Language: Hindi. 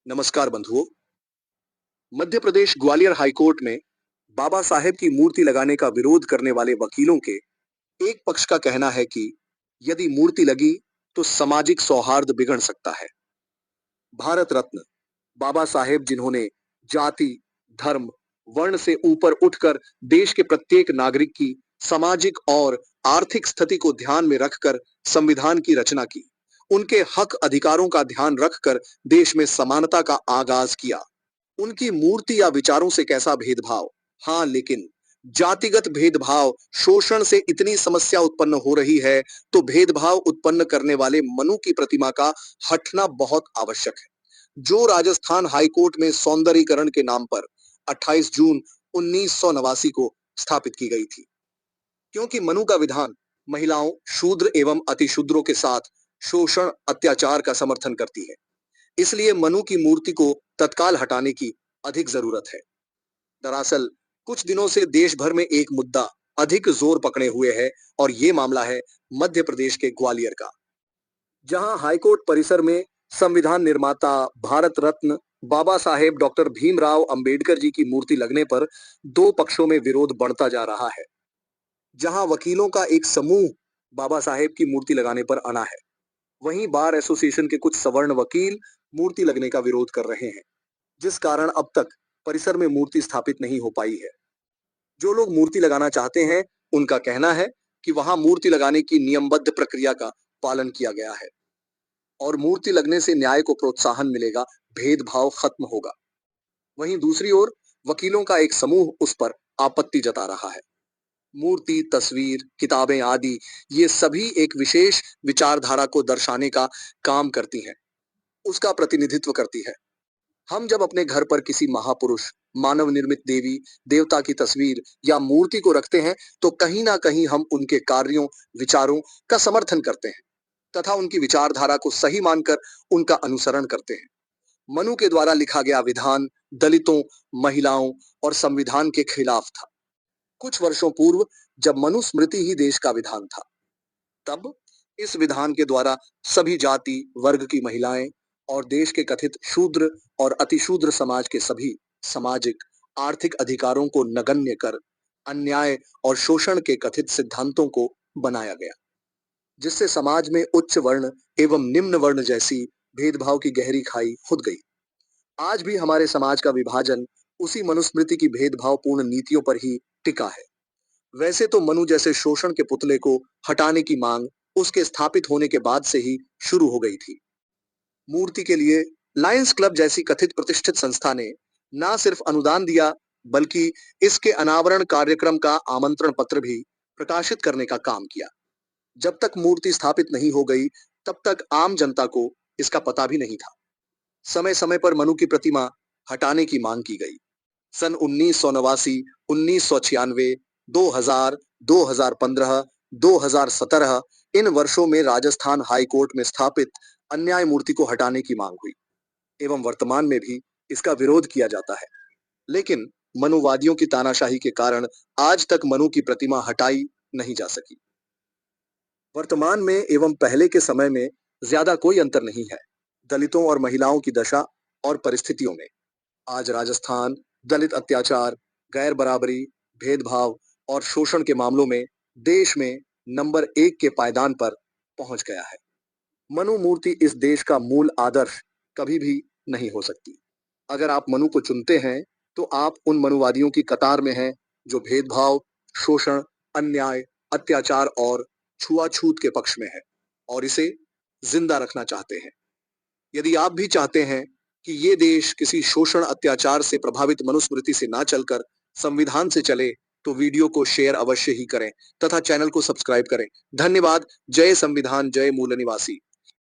नमस्कार बंधुओं। मध्य प्रदेश ग्वालियर हाईकोर्ट में बाबा साहेब की मूर्ति लगाने का विरोध करने वाले वकीलों के एक पक्ष का कहना है कि यदि मूर्ति लगी तो सामाजिक सौहार्द बिगड़ सकता है। भारत रत्न बाबा साहेब, जिन्होंने जाति, धर्म, वर्ण से ऊपर उठकर देश के प्रत्येक नागरिक की सामाजिक और आर्थिक स्थिति को ध्यान में रखकर संविधान की रचना की, उनके हक अधिकारों का ध्यान रखकर देश में समानता का आगाज किया। उनकी मूर्ति या विचारों से कैसा भेदभाव? हाँ, लेकिन जातिगत भेदभाव, शोषण से इतनी समस्या उत्पन्न हो रही है तो भेदभाव उत्पन्न करने वाले मनु की प्रतिमा का हटना बहुत आवश्यक है, जो राजस्थान हाईकोर्ट में सौंदर्यीकरण के नाम पर 28 जून 1989 को स्थापित की गई थी। क्योंकि मनु का विधान महिलाओं, शूद्र एवं अतिशूद्रों के साथ शोषण, अत्याचार का समर्थन करती है, इसलिए मनु की मूर्ति को तत्काल हटाने की अधिक जरूरत है। दरअसल कुछ दिनों से देश भर में एक मुद्दा अधिक जोर पकड़े हुए है और ये मामला है मध्य प्रदेश के ग्वालियर का, जहां हाईकोर्ट परिसर में संविधान निर्माता, भारत रत्न बाबा साहेब डॉक्टर भीमराव अंबेडकर जी की मूर्ति लगने पर दो पक्षों में विरोध बढ़ता जा रहा है। जहां वकीलों का एक समूह बाबा साहेब की मूर्ति लगाने पर अना है, वहीं बार एसोसिएशन के कुछ सवर्ण वकील मूर्ति लगने का विरोध कर रहे हैं, जिस कारण अब तक परिसर में मूर्ति स्थापित नहीं हो पाई है। जो लोग मूर्ति लगाना चाहते हैं, उनका कहना है कि वहां मूर्ति लगाने की नियमबद्ध प्रक्रिया का पालन किया गया है और मूर्ति लगने से न्याय को प्रोत्साहन मिलेगा, भेदभाव खत्म होगा। वहीं दूसरी ओर वकीलों का एक समूह उस पर आपत्ति जता रहा है। मूर्ति, तस्वीर, किताबें आदि ये सभी एक विशेष विचारधारा को दर्शाने का काम करती हैं, उसका प्रतिनिधित्व करती है। हम जब अपने घर पर किसी महापुरुष, मानव निर्मित देवी देवता की तस्वीर या मूर्ति को रखते हैं तो कहीं ना कहीं हम उनके कार्यों, विचारों का समर्थन करते हैं तथा उनकी विचारधारा को सही मानकर उनका अनुसरण करते हैं। मनु के द्वारा लिखा गया विधान दलितों, महिलाओं और संविधान के खिलाफ था। कुछ वर्षों पूर्व जब मनुस्मृति ही देश का विधान था, तब इस विधान के द्वारा सभी जाति वर्ग की महिलाएं और देश के कथित शूद्र और अतिशूद्र समाज के सभी सामाजिक, आर्थिक अधिकारों को नगण्य कर अन्याय और शोषण के कथित सिद्धांतों को बनाया गया, जिससे समाज में उच्च वर्ण एवं निम्न वर्ण जैसी भेदभाव की गहरी खाई खुद गई। आज भी हमारे समाज का विभाजन उसी मनुस्मृति की भेदभावपूर्ण नीतियों पर ही टिका है। वैसे तो मनु जैसे शोषण के पुतले को हटाने की मांग उसके स्थापित होने के बाद से ही शुरू हो गई थी। मूर्ति के लिए लायंस क्लब जैसी कथित प्रतिष्ठित संस्था ने न सिर्फ अनुदान दिया, बल्कि इसके अनावरण कार्यक्रम का आमंत्रण पत्र भी प्रकाशित करने का काम किया। जब तक मूर्ति स्थापित नहीं हो गई, तब तक आम जनता को इसका पता भी नहीं था। समय समय पर मनु की प्रतिमा हटाने की मांग की गई। सन 1989, 1996, 2000, 2015, 2017 इन वर्षों में राजस्थान हाईकोर्ट में स्थापित अन्याय मूर्ति को हटाने की मांग हुई एवं वर्तमान में भी इसका विरोध किया जाता है। लेकिन मनुवादियों की तानाशाही के कारण आज तक मनु की प्रतिमा हटाई नहीं जा सकी। वर्तमान में एवं पहले के समय में ज्यादा कोई अंतर नहीं है दलितों और महिलाओं की दशा और परिस्थितियों में। आज राजस्थान दलित अत्याचार, गैर बराबरी, भेदभाव और शोषण के मामलों में देश में नंबर 1 के पायदान पर पहुंच गया है। मनु मूर्ति इस देश का मूल आदर्श कभी भी नहीं हो सकती। अगर आप मनु को चुनते हैं तो आप उन मनुवादियों की कतार में हैं जो भेदभाव, शोषण, अन्याय, अत्याचार और छुआछूत के पक्ष में है और इसे जिंदा रखना चाहते हैं। यदि आप भी चाहते हैं कि ये देश किसी शोषण, अत्याचार से प्रभावित मनुस्मृति से ना चलकर संविधान से चले, तो वीडियो को शेयर अवश्य ही करें तथा चैनल को सब्सक्राइब करें। धन्यवाद। जय संविधान, जय मूल निवासी।